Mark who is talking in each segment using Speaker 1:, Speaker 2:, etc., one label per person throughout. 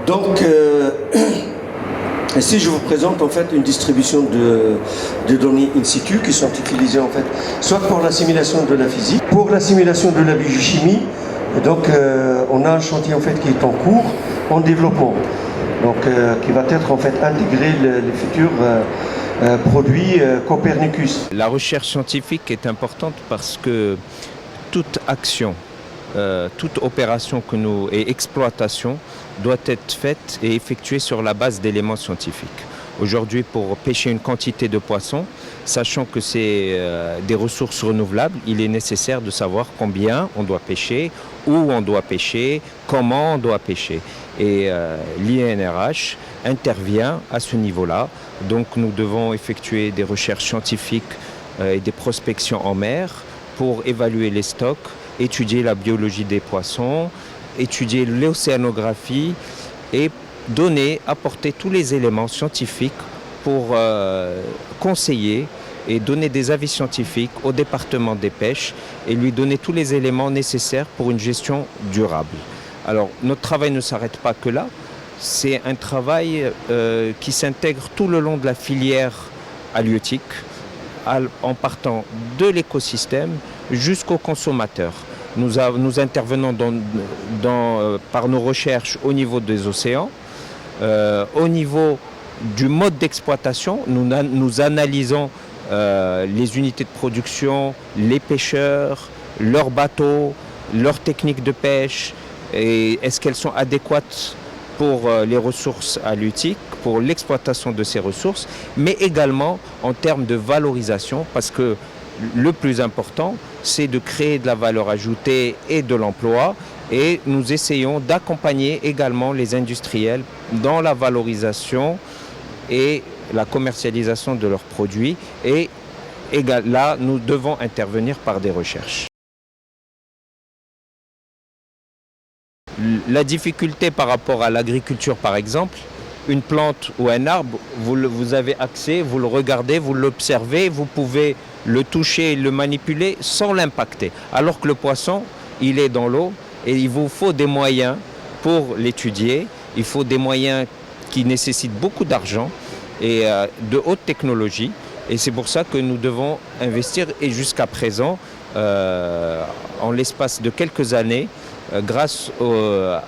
Speaker 1: Donc, ici, je vous présente en fait une distribution de données in situ qui sont utilisées en fait soit pour la simulation de la physique, pour la simulation de la biochimie. Donc, on a un chantier en fait qui est en cours, en développement, donc qui va être en fait intégré les futurs produits Copernicus.
Speaker 2: La recherche scientifique est importante parce que toute action, toute opération et exploitation doit être faite et effectuée sur la base d'éléments scientifiques. Aujourd'hui, pour pêcher une quantité de poissons, sachant que c'est des ressources renouvelables, il est nécessaire de savoir combien on doit pêcher, où on doit pêcher, comment on doit pêcher. Et l'INRH intervient à ce niveau-là. Donc nous devons effectuer des recherches scientifiques et des prospections en mer pour évaluer les stocks, étudier la biologie des poissons, étudier l'océanographie et apporter tous les éléments scientifiques pour conseiller et donner des avis scientifiques au département des pêches et lui donner tous les éléments nécessaires pour une gestion durable. Alors notre travail ne s'arrête pas que là, c'est un travail qui s'intègre tout le long de la filière halieutique en partant de l'écosystème jusqu'au consommateur. Nous intervenons par nos recherches au niveau des océans, au niveau du mode d'exploitation, nous analysons les unités de production, les pêcheurs, leurs bateaux, leurs techniques de pêche, et est-ce qu'elles sont adéquates pour les ressources halieutiques, pour l'exploitation de ces ressources, mais également en termes de valorisation, parce que le plus important, c'est de créer de la valeur ajoutée et de l'emploi. Et nous essayons d'accompagner également les industriels dans la valorisation et la commercialisation de leurs produits. Et là, nous devons intervenir par des recherches. La difficulté par rapport à l'agriculture, par exemple, une plante ou un arbre, vous avez accès, vous le regardez, vous l'observez, vous pouvez le toucher, le manipuler sans l'impacter. Alors que le poisson, il est dans l'eau et il vous faut des moyens pour l'étudier. Il faut des moyens qui nécessitent beaucoup d'argent et de haute technologie. Et c'est pour ça que nous devons investir. Et jusqu'à présent, en l'espace de quelques années, grâce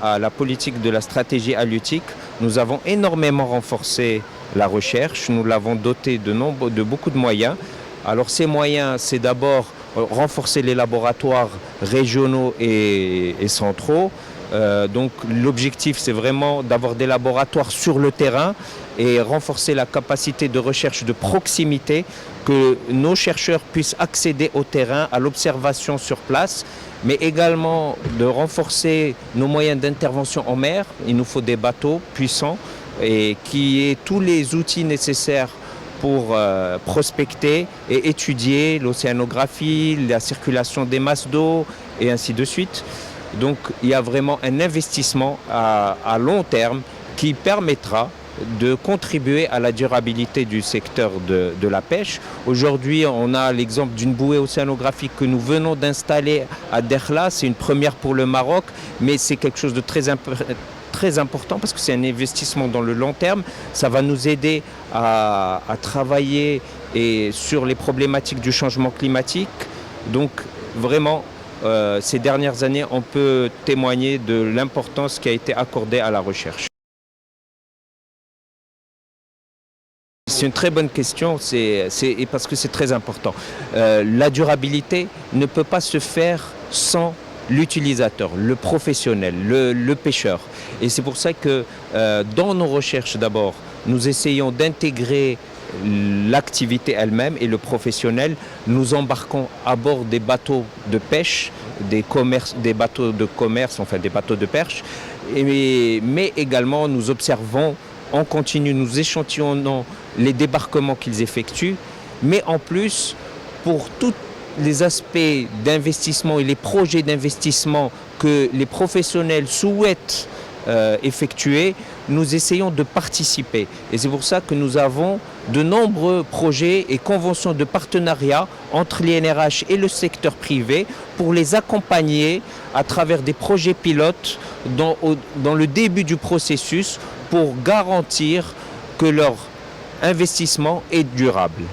Speaker 2: à la politique de la stratégie halieutique, nous avons énormément renforcé la recherche. Nous l'avons doté de beaucoup de moyens. Alors ces moyens, c'est d'abord renforcer les laboratoires régionaux et centraux. Donc l'objectif, c'est vraiment d'avoir des laboratoires sur le terrain et renforcer la capacité de recherche de proximité, que nos chercheurs puissent accéder au terrain, à l'observation sur place, mais également de renforcer nos moyens d'intervention en mer. Il nous faut des bateaux puissants et qui aient tous les outils nécessaires pour prospecter et étudier l'océanographie, la circulation des masses d'eau et ainsi de suite. Donc il y a vraiment un investissement à long terme qui permettra de contribuer à la durabilité du secteur de la pêche. Aujourd'hui, on a l'exemple d'une bouée océanographique que nous venons d'installer à Dakhla. C'est une première pour le Maroc, mais c'est quelque chose de très important parce que c'est un investissement dans le long terme. Ça va nous aider à travailler sur les problématiques du changement climatique. Donc vraiment, ces dernières années, on peut témoigner de l'importance qui a été accordée à la recherche. C'est une très bonne question, parce que c'est très important. La durabilité ne peut pas se faire sans l'utilisateur, le professionnel, le pêcheur. Et c'est pour ça que dans nos recherches d'abord, nous essayons d'intégrer l'activité elle-même et le professionnel. Nous embarquons à bord des bateaux de pêche, des bateaux de commerce, enfin des bateaux de perche, mais également nous observons en continu, nous échantillonnons les débarquements qu'ils effectuent, mais en plus, pour tous les aspects d'investissement et les projets d'investissement que les professionnels souhaitent effectuer, nous essayons de participer. Et c'est pour ça que nous avons de nombreux projets et conventions de partenariat entre l'INRH et le secteur privé pour les accompagner à travers des projets pilotes dans le début du processus pour garantir que leur investissement est durable.